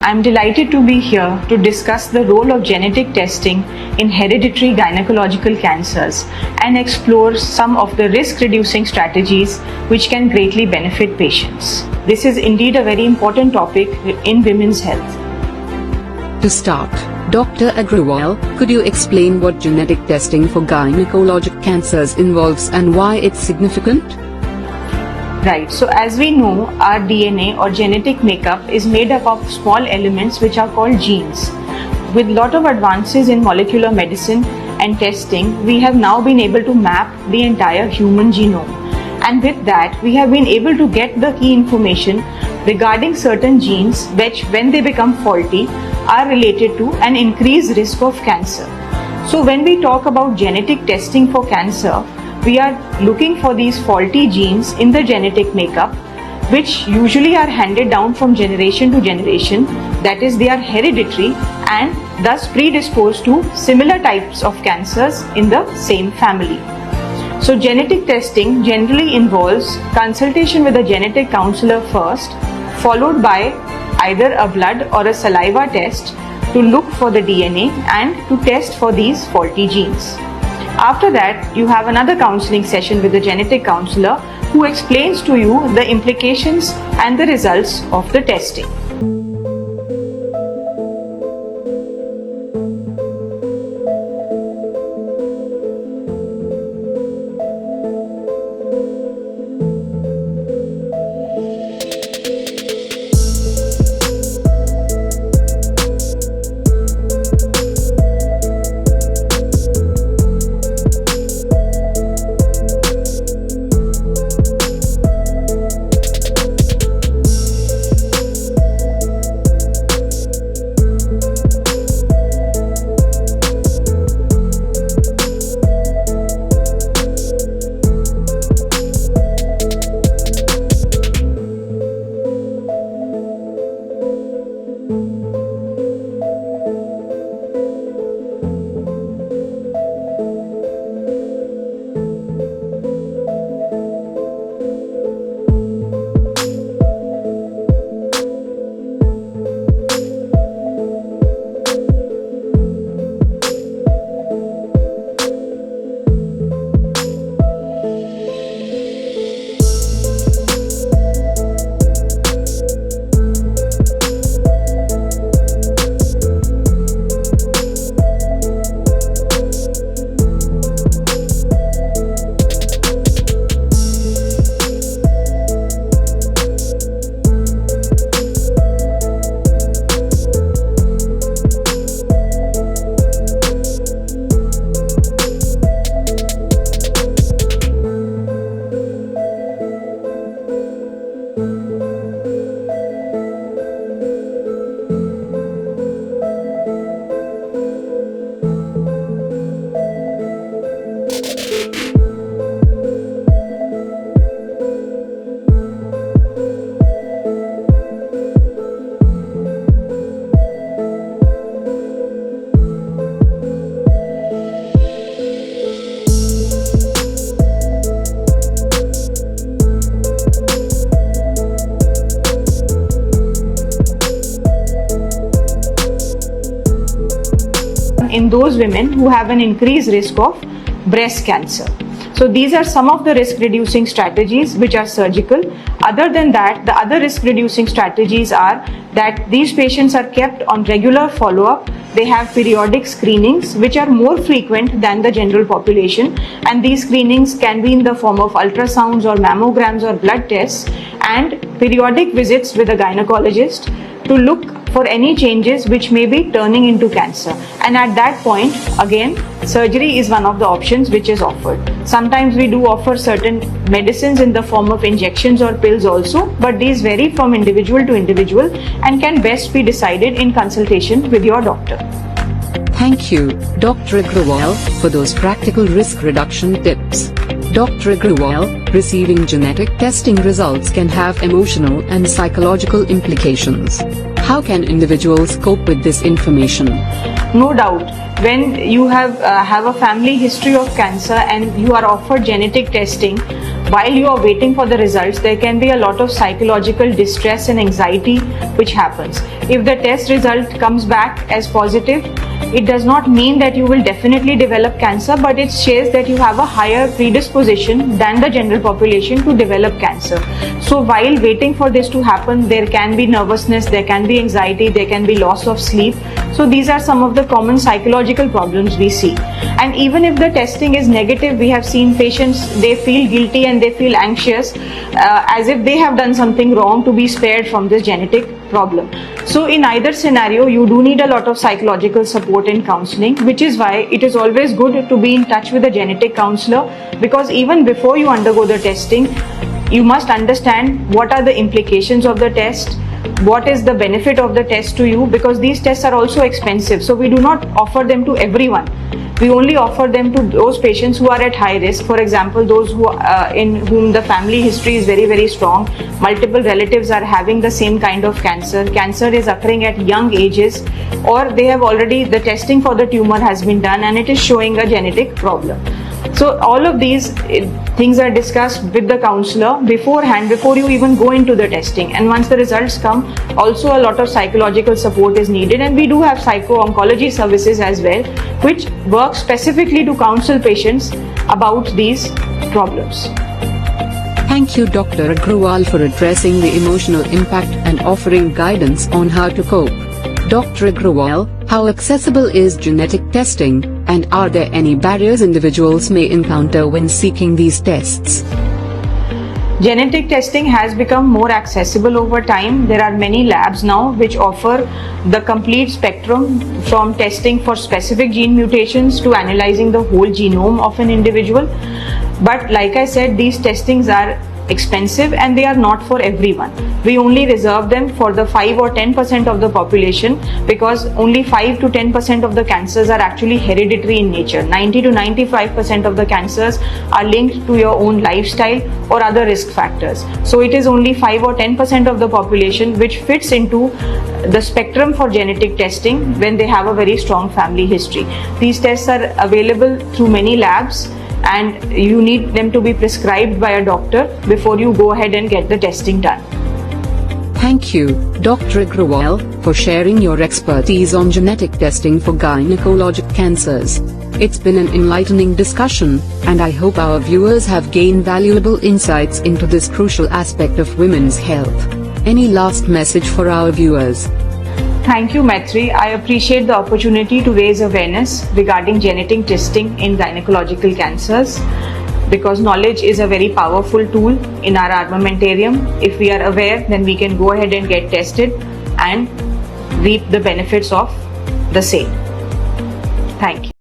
I'm delighted to be here to discuss the role of genetic testing in hereditary gynecological cancers and explore some of the risk-reducing strategies which can greatly benefit patients. This is indeed a very important topic in women's health. To start, Dr. Agrawal, could you explain what genetic testing for gynecologic cancers involves and why it's significant? Right, so as we know, our DNA or genetic makeup is made up of small elements which are called genes. With lot of advances in molecular medicine and testing, we have now been able to map the entire human genome. And with that, we have been able to get the key information regarding certain genes which, when they become faulty, are related to an increased risk of cancer. So when we talk about genetic testing for cancer, we are looking for these faulty genes in the genetic makeup, which usually are handed down from generation to generation. That is, they are hereditary and thus predisposed to similar types of cancers in the same family. So genetic testing generally involves consultation with a genetic counselor first, followed by either a blood or a saliva test to look for the DNA and to test for these faulty genes. After that, you have another counseling session with the genetic counselor who explains to you the implications and the results of the testing. In those women who have an increased risk of breast cancer. So these are some of the risk reducing strategies which are surgical. Other than that, the other risk reducing strategies are that these patients are kept on regular follow-up. They have periodic screenings which are more frequent than the general population, and these screenings can be in the form of ultrasounds or mammograms or blood tests, and periodic visits with a gynecologist to look for any changes which may be turning into cancer. And at that point, again, surgery is one of the options which is offered. Sometimes we do offer certain medicines in the form of injections or pills also, but these vary from individual to individual and can best be decided in consultation with your doctor. Thank you, Dr. Agrawal, for those practical risk reduction tips. Dr. Agrawal, receiving genetic testing results can have emotional and psychological implications. How can individuals cope with this information? No doubt, when you have a family history of cancer and you are offered genetic testing, while you are waiting for the results, there can be a lot of psychological distress and anxiety which happens. If the test result comes back as positive, it does not mean that you will definitely develop cancer, but it says that you have a higher predisposition than the general population to develop cancer. So while waiting for this to happen, there can be nervousness, there can be anxiety, there can be loss of sleep. So these are some of the common psychological problems we see. And even if the testing is negative, we have seen patients, they feel guilty and they feel anxious as if they have done something wrong to be spared from this genetic problem. So in either scenario, you do need a lot of psychological support and counseling, which is why it is always good to be in touch with a genetic counselor, because even before you undergo the testing, you must understand what are the implications of the test, what is the benefit of the test to you, because these tests are also expensive. So we do not offer them to everyone. We only offer them to those patients who are at high risk. For example, those who in whom the family history is very, very strong. Multiple relatives are having the same kind of cancer. Cancer is occurring at young ages, or they have already, the testing for the tumor has been done and it is showing a genetic problem. So all of these things are discussed with the counselor beforehand, before you even go into the testing. And once the results come, also a lot of psychological support is needed. And we do have psycho-oncology services as well, which work specifically to counsel patients about these problems. Thank you, Dr. Agrawal, for addressing the emotional impact and offering guidance on how to cope. Dr. Agrawal, how accessible is genetic testing, and are there any barriers individuals may encounter when seeking these tests? Genetic testing has become more accessible over time. There are many labs now which offer the complete spectrum, from testing for specific gene mutations to analyzing the whole genome of an individual. But like I said, these testings are expensive and they are not for everyone. We only reserve them for the 5 or 10% of the population, because only 5 to 10% of the cancers are actually hereditary in nature. 90 to 95% of the cancers are linked to your own lifestyle or other risk factors. So it is only 5 or 10% of the population which fits into the spectrum for genetic testing when they have a very strong family history. These tests are available through many labs, and you need them to be prescribed by a doctor before you go ahead and get the testing done. Thank you, Dr. Agrawal, for sharing your expertise on genetic testing for gynecologic cancers. It's been an enlightening discussion, and I hope our viewers have gained valuable insights into this crucial aspect of women's health. Any last message for our viewers? Thank you, Maitri. I appreciate the opportunity to raise awareness regarding genetic testing in gynecological cancers, because knowledge is a very powerful tool in our armamentarium. If we are aware, then we can go ahead and get tested and reap the benefits of the same. Thank you.